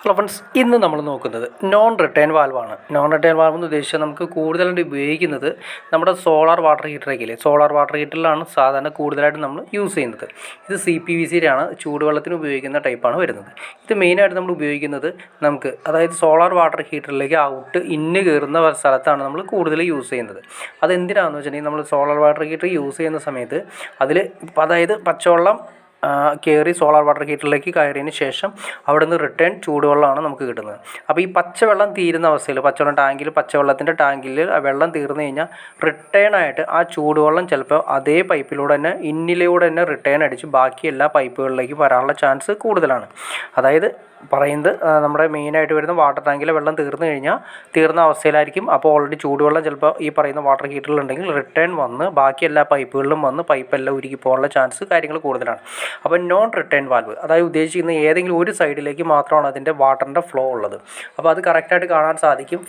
Hello friends, ഇന്ന് നമ്മൾ നോക്കുന്നത് നോൺ റിട്ടേൺ വാൽവാണ്. നോൺ റിട്ടേൺ വാൽവ് എന്ന് ഉദ്ദേശിച്ചാൽ നമുക്ക് കൂടുതലായിട്ട് ഉപയോഗിക്കുന്നത് നമ്മുടെ സോളാർ വാട്ടർ ഹീറ്ററൊക്കെ സോളാർ വാട്ടർ ഹീറ്ററിലാണ് സാധാരണ കൂടുതലായിട്ട് നമ്മൾ യൂസ് ചെയ്യുന്നത്. ഇത് CPVC ആണ്, ചൂടുവെള്ളത്തിന് ഉപയോഗിക്കുന്ന ടൈപ്പാണ് വരുന്നത്. ഇത് മെയിനായിട്ട് നമ്മൾ ഉപയോഗിക്കുന്നത് അതായത് സോളാർ വാട്ടർ ഹീറ്ററിലേക്ക് ഔട്ട് ഇന്ന് കയറുന്ന സ്ഥലത്താണ് നമ്മൾ കൂടുതൽ യൂസ് ചെയ്യുന്നത്. അതെന്തിനാണെന്ന് വെച്ചിട്ടുണ്ടെങ്കിൽ നമ്മൾ സോളാർ വാട്ടർ ഹീറ്റർ യൂസ് ചെയ്യുന്ന സമയത്ത് അതായത് പച്ചവെള്ളം കയറി സോളാർ വാട്ടർ ഹീറ്ററിലേക്ക് കയറിയതിന് ശേഷം അവിടെ നിന്ന് റിട്ടേൺ ചൂടുവെള്ളമാണ് നമുക്ക് കിട്ടുന്നത്. അപ്പോൾ ഈ പച്ചവെള്ളം തീരുന്ന അവസ്ഥയിൽ പച്ചവെള്ളത്തിൻ്റെ ടാങ്കിൽ വെള്ളം തീർന്നു കഴിഞ്ഞാൽ റിട്ടേൺ ആയിട്ട് ആ ചൂടുവെള്ളം ചിലപ്പോൾ അതേ പൈപ്പിലൂടെ തന്നെ റിട്ടേൺ അടിച്ച് ബാക്കി എല്ലാ പൈപ്പുകളിലേക്ക് വരാനുള്ള ചാൻസ് കൂടുതലാണ്. അതായത് നമ്മുടെ മെയിനായിട്ട് വരുന്ന വാട്ടർ ടാങ്കിലെ വെള്ളം തീർന്ന അവസ്ഥയിലായിരിക്കും. അപ്പോൾ ഓൾറെഡി ചൂടുവെള്ളം ചിലപ്പോൾ ഈ പറയുന്ന വാട്ടർ ഹീറ്ററിലുണ്ടെങ്കിൽ റിട്ടേൺ വന്ന് ബാക്കി എല്ലാ പൈപ്പുകളിലും വന്ന് പൈപ്പെല്ലാം ഉരുകി പോകാനുള്ള ചാൻസ് കാര്യങ്ങൾ കൂടുതലാണ്. അപ്പോൾ നോൺ റിട്ടേൺ വാൽവ് അതായത് ഉദ്ദേശിക്കുന്ന ഏതെങ്കിലും ഒരു സൈഡിലേക്ക് മാത്രമാണ് അതിൻ്റെ വാട്ടറിൻ്റെ ഫ്ലോ ഉള്ളത്. അപ്പോൾ അത് കറക്റ്റായിട്ട് കാണാൻ സാധിക്കും.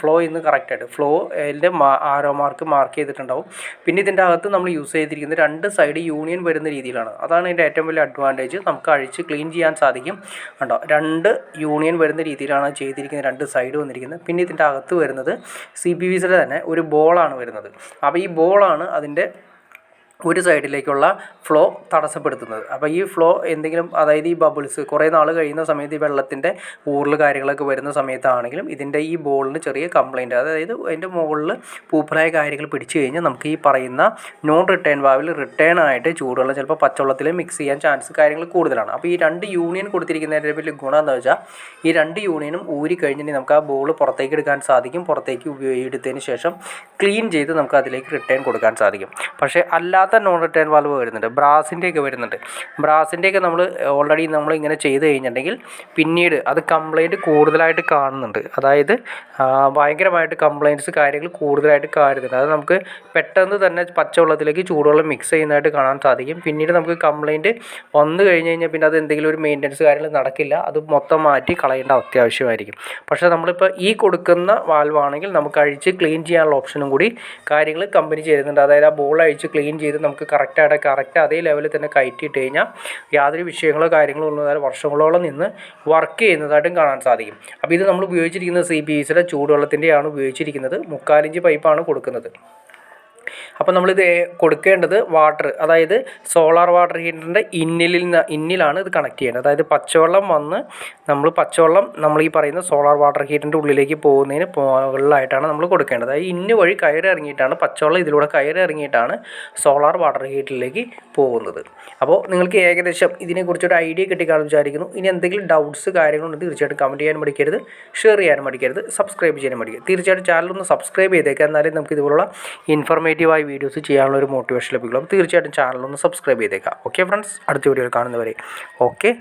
അതിൻ്റെ ആരോ മാർക്ക് ചെയ്തിട്ടുണ്ടാവും. പിന്നെ ഇതിൻ്റെ അകത്ത് നമ്മൾ യൂസ് ചെയ്തിരിക്കുന്നത് 2 സൈഡ് യൂണിയൻ വരുന്ന രീതിയിലാണ്. അതാണ് ഇതിൻ്റെ ഏറ്റവും വലിയ അഡ്വാൻറ്റേജ്. നമുക്ക് അഴിച്ച് ക്ലീൻ ചെയ്യാൻ സാധിക്കും. കണ്ടോ, 2 യൂണിയൻ വരുന്ന രീതിയിലാണ് ചെയ്തിരിക്കുന്നത്, 2 സൈഡ് വന്നിരിക്കുന്നത്. പിന്നെ ഇതിൻ്റെ അകത്ത് വരുന്നത് CPVCയുടെ തന്നെ ഒരു ബോളാണ് വരുന്നത്. അപ്പോൾ ഈ ബോളാണ് അതിൻ്റെ ഒരു സൈഡിലേക്കുള്ള ഫ്ലോ തടസ്സപ്പെടുത്തുന്നത്. അപ്പോൾ ഈ ഫ്ലോ അതായത് ഈ ബബിൾസ് കുറേ നാൾ കഴിയുന്ന സമയത്ത് ഈ വെള്ളത്തിൻ്റെ ഊറൽ കാര്യങ്ങളൊക്കെ വരുന്ന സമയത്താണെങ്കിലും ഇതിൻ്റെ ഈ ബോളിന് ചെറിയ കംപ്ലയിൻറ്റ്, അതായത് അതിൻ്റെ മുകളിൽ പൂപ്പലായ കാര്യങ്ങൾ പിടിച്ചു കഴിഞ്ഞാൽ നമുക്ക് ഈ പറയുന്ന നോൺ റിട്ടേൺ വാൽവിൽ റിട്ടേൺ ആയിട്ട് ചൂടുവെള്ളം ചിലപ്പോൾ പച്ചവെള്ളത്തിൽ മിക്സ് ചെയ്യാൻ ചാൻസ് കാര്യങ്ങൾ കൂടുതലാണ്. അപ്പോൾ ഈ 2 യൂണിയൻ കൊടുത്തിരിക്കുന്നതിൻ്റെ വലിയ ഗുണം എന്താ വെച്ചാൽ ഈ 2 യൂണിയനും ഊരി കഴിഞ്ഞിട്ടുണ്ടെങ്കിൽ നമുക്ക് ആ ബോൾ പുറത്തേക്ക് എടുക്കാൻ സാധിക്കും. പുറത്തേക്ക് എടുത്തതിന് ശേഷം ക്ലീൻ ചെയ്ത് നമുക്ക് അതിലേക്ക് റിട്ടേൺ കൊടുക്കാൻ സാധിക്കും. പക്ഷേ അല്ലാത്ത നോൺ റിട്ടേൺ വാൽവ് വരുന്നുണ്ട്, ബ്രാസിൻ്റെയൊക്കെ വരുന്നുണ്ട്. ബ്രാസിൻ്റെയൊക്കെ ഓൾറെഡി ഇങ്ങനെ ചെയ്ത് കഴിഞ്ഞിട്ടുണ്ടെങ്കിൽ പിന്നീട് അത് കംപ്ലയിൻറ്റ് കൂടുതലായിട്ട് കാണുന്നുണ്ട്. അതായത് ഭയങ്കരമായിട്ട് കംപ്ലയിൻറ്റ്സ് കാര്യങ്ങൾ കൂടുതലായിട്ട് കാണുന്നുണ്ട്. അത് നമുക്ക് പെട്ടെന്ന് തന്നെ പച്ചവെള്ളത്തിലേക്ക് ചൂടുവെള്ളം മിക്സ് ചെയ്യുന്നതായിട്ട് കാണാൻ സാധിക്കും. പിന്നീട് നമുക്ക് കംപ്ലയിൻറ്റ് വന്നു കഴിഞ്ഞ് കഴിഞ്ഞാൽ പിന്നെ അത് എന്തെങ്കിലും ഒരു മെയിൻ്റനൻസ് കാര്യങ്ങൾ നടക്കില്ല, അത് മൊത്തം മാറ്റി കളയേണ്ട അത്യാവശ്യമായിരിക്കും. പക്ഷേ നമ്മളിപ്പോൾ ഈ കൊടുക്കുന്ന വാൽവാണെങ്കിൽ നമുക്ക് അഴിച്ച് ക്ലീൻ ചെയ്യാനുള്ള ഓപ്ഷനും കൂടി കാര്യങ്ങൾ കമ്പനി ചെയ്യുന്നുണ്ട്. അതായത് ആ ബോൾ അഴിച്ച് ക്ലീൻ ചെയ്ത് നമുക്ക് കറക്റ്റ് അതേ ലെവലിൽ തന്നെ കയറ്റിയിട്ട് കഴിഞ്ഞാൽ യാതൊരു വിഷയങ്ങളോ കാര്യങ്ങളോ ഒന്നും വർഷങ്ങളോളം നിന്ന് വർക്ക് ചെയ്യുന്നതായിട്ടും കാണാൻ സാധിക്കും. അപ്പോൾ ഇത് നമ്മൾ ഉപയോഗിച്ചിരിക്കുന്നത് CPVCയുടെ ചൂടുവെള്ളത്തിൻ്റെയാണ് ഉപയോഗിച്ചിരിക്കുന്നത്. 3/4 ഇഞ്ച് പൈപ്പാണ് കൊടുക്കുന്നത്. അപ്പോൾ നമ്മളിത് കൊടുക്കേണ്ടത് അതായത് സോളാർ വാട്ടർ ഹീറ്ററിൻ്റെ ഇന്നിലാണ് ഇത് കണക്ട് ചെയ്യേണ്ടത്. അതായത് പച്ചവെള്ളം നമ്മൾ ഈ പറയുന്ന സോളാർ വാട്ടർ ഹീറ്ററിൻ്റെ ഉള്ളിലേക്ക് പോകുന്നതിന് മുകളിലായിട്ടാണ് നമ്മൾ കൊടുക്കേണ്ടത്. അതായത് ഇന്ന് വഴി പച്ചവെള്ളം ഇതിലൂടെ കയറി ഇറങ്ങിയിട്ടാണ് സോളാർ വാട്ടർ ഹീറ്ററിലേക്ക് പോകുന്നത്. അപ്പോൾ നിങ്ങൾക്ക് ഏകദേശം ഇതിനെക്കുറിച്ചൊരു ഐഡിയ കിട്ടിക്കാണെന്ന് വിചാരിക്കുന്നു. ഇനി എന്തെങ്കിലും ഡൗട്ട്സ് കാര്യങ്ങളുണ്ടെങ്കിൽ തീർച്ചയായിട്ടും കമൻറ്റ് ചെയ്യാൻ മടിക്കരുത്, ഷെയർ ചെയ്യാൻ മടിക്കരുത്, സബ്സ്ക്രൈബ് ചെയ്യാൻ മടിക്കരുത്. തീർച്ചയായിട്ടും ചാനലൊന്ന് സബ്സ്ക്രൈബ് ചെയ്തേക്കാം, എന്നാലും നമുക്ക് ഇതുപോലുള്ള ഇൻഫർമേറ്റീവായ വീഡിയോസ് ചെയ്യാനുള്ള ഒരു മോട്ടിവേഷൻ ലഭിക്കും. തീർച്ചയായിട്ടും ചാനലൊന്ന് സബ്സ്ക്രൈബ് ചെയ്തേക്കാം. ഓക്കെ ഫ്രണ്ട്സ്, അടുത്ത വീഡിയോയിൽ കാണുന്നവരെ ഓക്കെ.